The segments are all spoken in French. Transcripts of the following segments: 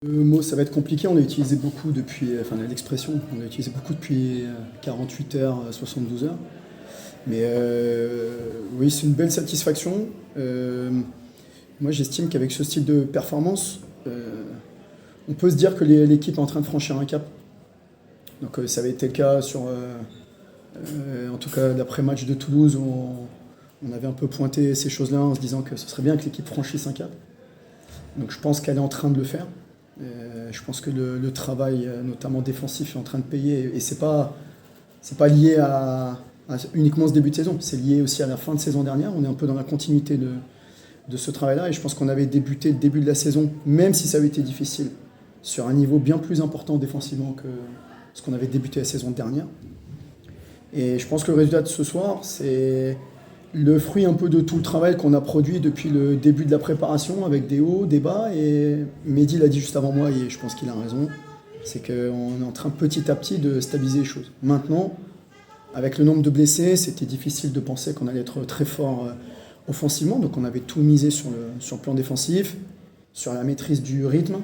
Le mot, ça va être compliqué, on l'a utilisé beaucoup depuis, enfin l'expression, on l'a utilisé beaucoup depuis 48 heures, 72 heures. Mais oui, c'est une belle satisfaction. Moi, j'estime qu'avec ce style de performance, on peut se dire que l'équipe est en train de franchir un cap. Donc ça avait été le cas sur, en tout cas, l'après-match de Toulouse, où on avait un peu pointé ces choses-là en se disant que ce serait bien que l'équipe franchisse un cap. Donc je pense qu'elle est en train de le faire. Je pense que le travail, notamment défensif, est en train de payer. Et c'est pas lié à uniquement ce début de saison. C'est lié aussi à la fin de saison dernière. On est un peu dans la continuité de ce travail-là. Et je pense qu'on avait débuté le début de la saison, même si ça avait été difficile, sur un niveau bien plus important défensivement que ce qu'on avait débuté la saison dernière. Et je pense que le résultat de ce soir, c'est le fruit un peu de tout le travail qu'on a produit depuis le début de la préparation, avec des hauts, des bas. Et Mehdi l'a dit juste avant moi, et je pense qu'il a raison, c'est qu'on est en train petit à petit de stabiliser les choses. Maintenant, avec le nombre de blessés, c'était difficile de penser qu'on allait être très fort offensivement. Donc on avait tout misé sur le plan défensif, sur la maîtrise du rythme,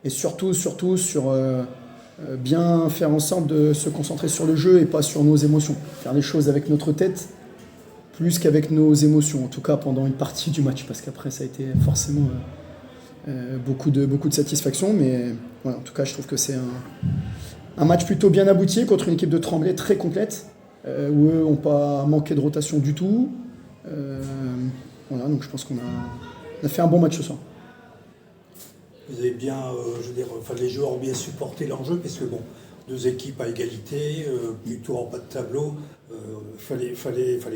et surtout sur bien faire en sorte de se concentrer sur le jeu et pas sur nos émotions. Faire les choses avec notre tête, plus qu'avec nos émotions, en tout cas pendant une partie du match, parce qu'après ça a été forcément beaucoup de satisfaction, mais voilà, en tout cas je trouve que c'est un match plutôt bien abouti contre une équipe de Tremblay très complète, où eux n'ont pas manqué de rotation du tout. Voilà, donc je pense qu'on a fait un bon match ce soir. Vous avez bien, les joueurs ont bien supporté l'enjeu, parce que bon, deux équipes à égalité, plutôt en bas de tableau, fallait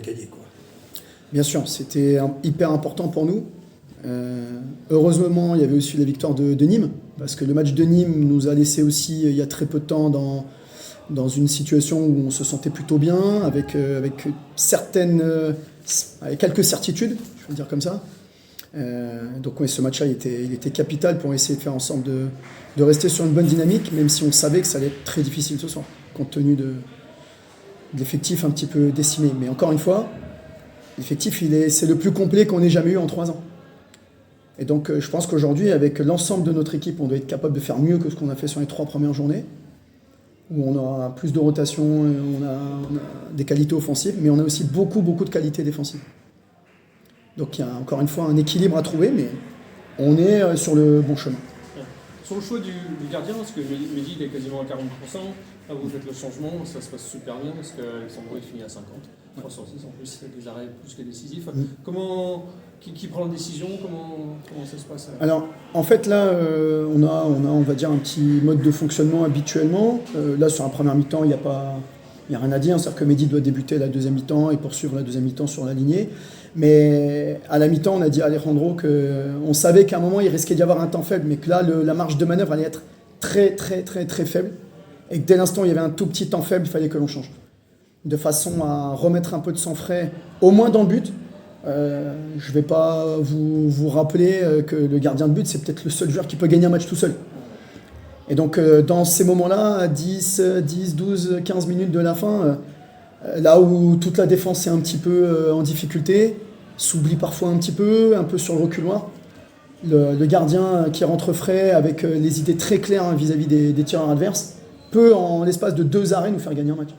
gagner, quoi. Bien sûr, c'était hyper important pour nous. Heureusement, il y avait aussi la victoire de Nîmes, parce que le match de Nîmes nous a laissé aussi, il y a très peu de temps, dans une situation où on se sentait plutôt bien, avec quelques certitudes, je veux dire comme ça. Donc oui, ce match-là, il était capital pour essayer de faire en sorte de rester sur une bonne dynamique, même si on savait que ça allait être très difficile ce soir, compte tenu de l'effectif un petit peu décimé. Mais encore une fois, l'effectif, c'est le plus complet qu'on ait jamais eu en 3 ans. Et donc je pense qu'aujourd'hui, avec l'ensemble de notre équipe, on doit être capable de faire mieux que ce qu'on a fait sur les 3 premières journées, où on aura plus de rotation, on a des qualités offensives, mais on a aussi beaucoup de qualités défensives. Donc il y a encore une fois un équilibre à trouver, mais on est sur le bon chemin. Sur le choix du gardien, parce que Mehdi il est quasiment à 40%, là vous faites le changement, ça se passe super bien, parce qu'Alexandro il finit à 50, 3 sur 6 en plus, il y a des arrêts plus que décisifs. Qui prend la décision, comment ça se passe? Alors en fait là, on va dire un petit mode de fonctionnement habituellement. Là sur la première mi-temps, il n'y a rien à dire, c'est-à-dire que Mehdi doit débuter la deuxième mi-temps et poursuivre la deuxième mi-temps sur la lignée. Mais à la mi-temps, on a dit à Alejandro qu'on savait qu'à un moment, il risquait d'y avoir un temps faible, mais que là, la marge de manœuvre allait être très faible. Et que dès l'instant où il y avait un tout petit temps faible, il fallait que l'on change. De façon à remettre un peu de sang frais, au moins dans le but. Je ne vais pas vous rappeler que le gardien de but, c'est peut-être le seul joueur qui peut gagner un match tout seul. Et donc, dans ces moments-là, à 10, 12, 15 minutes de la fin, là où toute la défense est un petit peu en difficulté, s'oublie parfois un peu sur le reculoir, le gardien qui rentre frais avec les idées très claires vis-à-vis des tireurs adverses peut, en l'espace de 2 arrêts, nous faire gagner un match.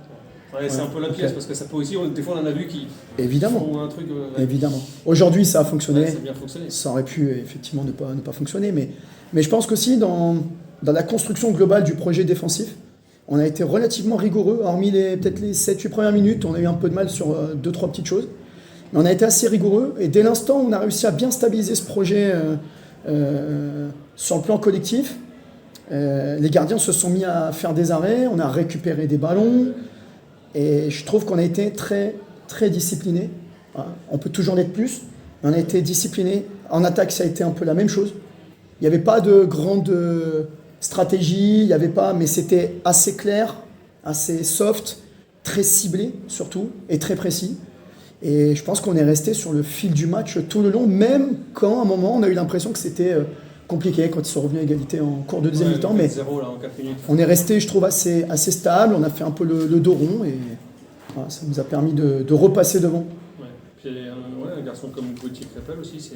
Ouais, c'est un peu la pièce, parce que ça peut aussi, des fois on en a vu qui font un truc... Évidemment. Aujourd'hui, ça a fonctionné. Ouais, ça a bien fonctionné. Ça aurait pu effectivement ne pas fonctionner. Mais je pense qu'aussi, dans la construction globale du projet défensif, on a été relativement rigoureux, hormis peut-être les 7-8 premières minutes, on a eu un peu de mal sur 2-3 petites choses. Mais on a été assez rigoureux, et dès l'instant où on a réussi à bien stabiliser ce projet sur le plan collectif, les gardiens se sont mis à faire des arrêts, on a récupéré des ballons, et je trouve qu'on a été très disciplinés. Voilà. On peut toujours l'être plus, mais on a été disciplinés. En attaque, ça a été un peu la même chose. Il n'y avait pas de grande stratégie, il n'y avait pas, mais c'était assez clair, assez soft, très ciblé surtout, et très précis. Et je pense qu'on est resté sur le fil du match tout le long, même quand à un moment on a eu l'impression que c'était compliqué, quand ils sont revenus à égalité en cours de deuxième mi-temps. Mais 0, là, en 4 minutes. On est resté, je trouve, assez stable, on a fait un peu le dos rond, et voilà, ça nous a permis de repasser devant. Ouais. Puis un garçon comme Gauthier Crépel aussi, c'est...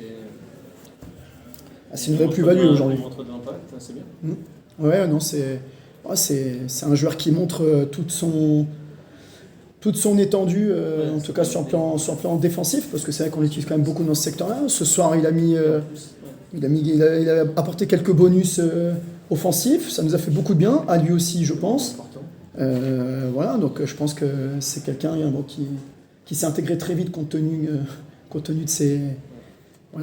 c'est une vraie plus-value aujourd'hui. Il montre de l'impact, c'est bien. Ouais, non, c'est un joueur qui montre toute son étendue, en tout cas sur le plan défensif, parce que c'est vrai qu'on l'utilise quand même beaucoup dans ce secteur-là. Ce soir, il a apporté quelques bonus offensifs, ça nous a fait beaucoup de bien, à lui aussi, je pense. Voilà, donc je pense que c'est quelqu'un qui s'est intégré très vite compte tenu de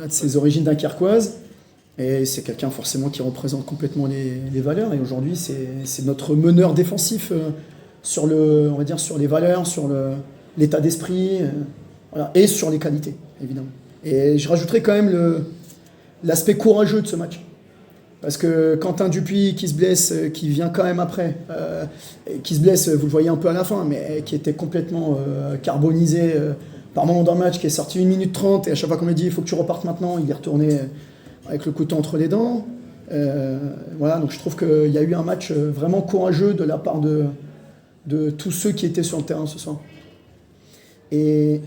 ses origines dunkerquoises. Et c'est quelqu'un forcément qui représente complètement les valeurs. Et aujourd'hui, c'est notre meneur défensif sur les valeurs, sur l'état d'esprit, voilà, et sur les qualités, évidemment. Et je rajouterais quand même l'aspect courageux de ce match. Parce que Quentin Dupuis qui se blesse, qui vient quand même après, qui se blesse, vous le voyez un peu à la fin, mais qui était complètement carbonisé par moment dans le match, qui est sorti 1 minute 30, et à chaque fois qu'on lui dit il faut que tu repartes maintenant, il est retourné avec le couteau entre les dents. Voilà, donc je trouve qu'il y a eu un match vraiment courageux de la part de tous ceux qui étaient sur le terrain ce soir. Et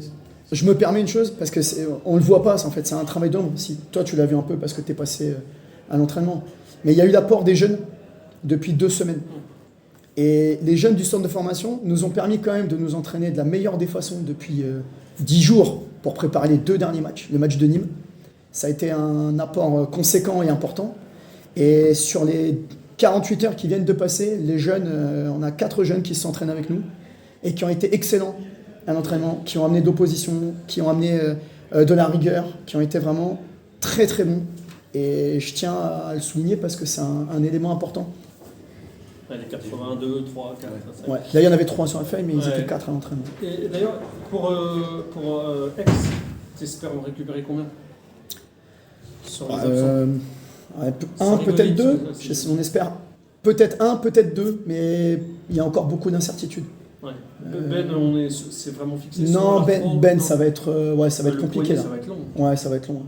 je me permets une chose, parce qu'on ne le voit pas, en fait, c'est un travail d'ombre. Si toi tu l'as vu un peu parce que tu es passé à l'entraînement. Mais il y a eu l'apport des jeunes depuis 2 semaines. Et les jeunes du centre de formation nous ont permis quand même de nous entraîner de la meilleure des façons depuis 10 jours pour préparer les 2 derniers matchs. Le match de Nîmes, ça a été un apport conséquent et important. Et sur les 48 heures qui viennent de passer, les jeunes, on a 4 jeunes qui s'entraînent avec nous et qui ont été excellents à l'entraînement, qui ont amené d'opposition, qui ont amené de la rigueur, qui ont été vraiment très très bons. Et je tiens à le souligner parce que c'est un élément important. Les 82, 3, 4, 5. Ouais. Là, il y en avait 3 sur la feuille, mais ils étaient 4 à l'entraînement. Et d'ailleurs, pour Aix, tu espères en récupérer combien sur les absents? 1, peut-être 2. On espère peut-être 1, peut-être 2, mais il y a encore beaucoup d'incertitudes. Ouais. C'est vraiment fixé non, sur Ben, ça va être compliqué. Poignet, là. ça va être long. Ouais, ça va être long.